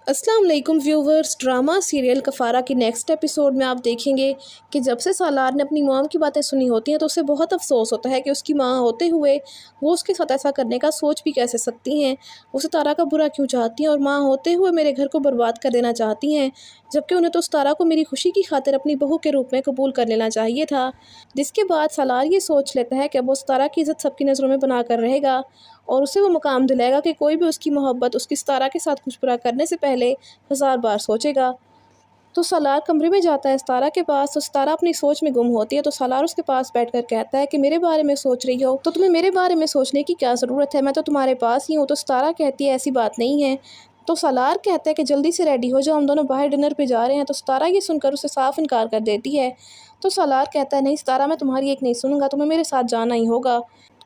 अस्सलाम वालेकुम viewers. Drama serial कफ़ारा की नेक्स्ट एपिसोड में आप देखेंगे कि जब से सालार ने अपनी मॉम की बातें सुनी होती हैं तो उसे बहुत अफसोस होता है कि उसकी माँ होते हुए वो उसके साथ ऐसा करने का सोच भी कैसे सकती हैं। वो सितारा का बुरा क्यों चाहती हैं और माँ होते हुए मेरे घर को बर्बाद कर देना चाहती हैं, जबकि उन्हें तो सितारा को मेरी खुशी की खातिर अपनी बहू के रूप में कबूल कर लेना चाहिए था। जिसके बाद सालार ये सोच लेता है कि अब वो सितारा की इज़्ज़त सबकी नज़रों में बना कर रहेगा और उसे वो मुकाम दिलाएगा कि कोई भी उसकी मोहब्बत उसकी सितारा के साथ कुछ बुरा करने से पहले 1000 बार सोचेगा। तो सालार कमरे में जाता है सितारा के पास, तो सितारा अपनी सोच में गुम होती है। तो सालार उसके पास बैठकर कहता है कि मेरे बारे में सोच रही हो तो तुम्हें मेरे बारे में सोचने की क्या ज़रूरत है, मैं तो तुम्हारे पास ही हूँ। तो सितारा कहती है ऐसी बात नहीं है। तो सालार कहता है कि जल्दी से रेडी हो जाओ, हम दोनों बाहर डिनर पे जा रहे हैं। तो सितारा ये सुनकर उसे साफ इनकार कर देती है। तो सालार कहता है नहीं सितारा, मैं तुम्हारी एक नहीं सुनूंगा, तुम्हें मेरे साथ जाना ही होगा।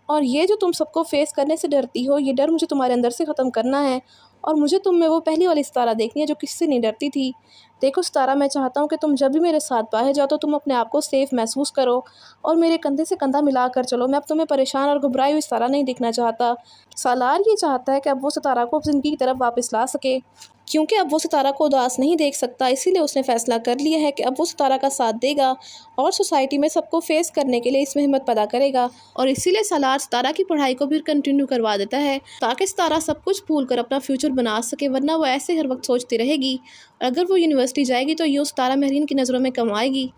और ये जो तुम सबको फेस करने से डरती हो, ये डर मुझे तुम्हारे अंदर से ख़त्म करना है और मुझे तुम में वो पहली वाली सितारा देखनी है जो किसी से नहीं डरती थी। देखो सितारा, मैं चाहता हूँ कि तुम जब भी मेरे साथ बाहर जाओ तो तुम अपने आप को सेफ़ महसूस करो और मेरे कंधे से कंधा मिला कर चलो। मैं अब तुम्हें परेशान और घबराई हुई सितारा नहीं दिखना चाहता। सालार ये चाहता है कि अब वो सितारा को ज़िंदगी की तरफ वापस ला सके, क्योंकि अब वो सितारा को उदास नहीं देख सकता। इसीलिए उसने फ़ैसला कर लिया है कि अब वो सितारा का साथ देगा और सोसाइटी में सबको फेस करने के लिए इसमें हिम्मत पैदा करेगा। और इसीलिए सालार सितारा की पढ़ाई को भी कंटिन्यू करवा देता है ताकि सितारा सब कुछ भूल कर अपना फ्यूचर बना सके, वरना वो ऐसे हर वक्त सोचती रहेगी। अगर वो यूनिवर्सिटी जाएगी तो यूँ सितारा महरीन की नज़रों में कम आएगी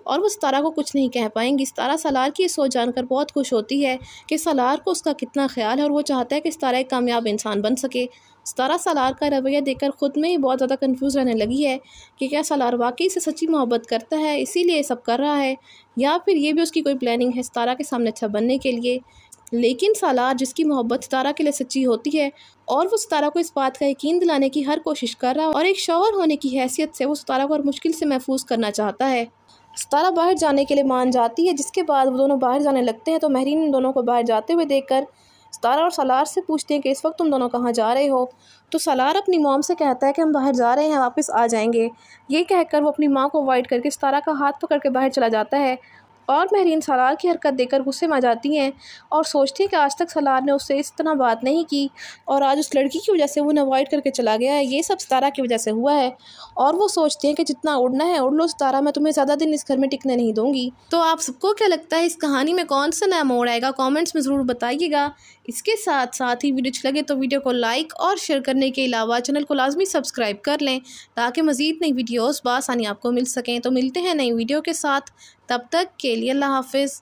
और वो सितारा को कुछ नहीं कह पाएंगी। सितारा सालार की ये सोच जानकर बहुत खुश होती है कि सालार को उसका कितना ख्याल है और वो चाहता है कि सितारा एक कामयाब इंसान बन सके। सितारा सालार का रवैया देखकर ख़ुद में ही बहुत ज़्यादा कंफ्यूज रहने लगी है कि क्या सालार वाकई से सच्ची मोहब्बत करता है इसीलिए ये सब कर रहा है, या फिर ये भी उसकी कोई प्लानिंग है सितारा के सामने अच्छा बनने के लिए। लेकिन सालार जिसकी मोहब्बत सितारा के लिए सच्ची होती है और वो सितारा को इस बात का यकीन दिलाने की हर कोशिश कर रहा है और एक शौहर होने की हैसियत से वो सितारा को हर मुश्किल से महफूज करना चाहता है। सितारा बाहर जाने के लिए मान जाती है, जिसके बाद वो दोनों बाहर जाने लगते हैं। तो महरीन इन दोनों को बाहर जाते हुए देखकर सितारा और सालार से पूछते हैं कि इस वक्त तुम दोनों कहाँ जा रहे हो। तो सालार अपनी मॉम से कहता है कि हम बाहर जा रहे हैं, वापस आ जाएंगे। ये कहकर वो अपनी माँ को अवॉइड करके सितारा का हाथ पकड़ के बाहर चला जाता है और महरीन सालार की हरकत देखकर गुस्से में आ जाती हैं और सोचती है कि आज तक सालार ने उससे इस तरह बात नहीं की और आज उस लड़की की वजह से वो उन्हें अवॉइड करके चला गया है, ये सब सितारा की वजह से हुआ है। और वो सोचती हैं कि जितना उड़ना है उड़ लो सितारा, मैं तुम्हें ज़्यादा दिन इस घर में टिकने नहीं दूंगी। तो आप सबको क्या लगता है इस कहानी में कौन सा नया मोड़ आएगा, कॉमेंट्स में ज़रूर बताइएगा। इसके साथ साथ ही वीडियो अच्छी लगे तो वीडियो को लाइक और शेयर करने के अलावा चैनल को लाजमी सब्सक्राइब कर लें ताकि मज़ीद नई वीडियोस बआसानी आपको मिल सकें। तो मिलते हैं नई वीडियो के साथ, तब तक के लिए अल्लाह हाफ़िज़।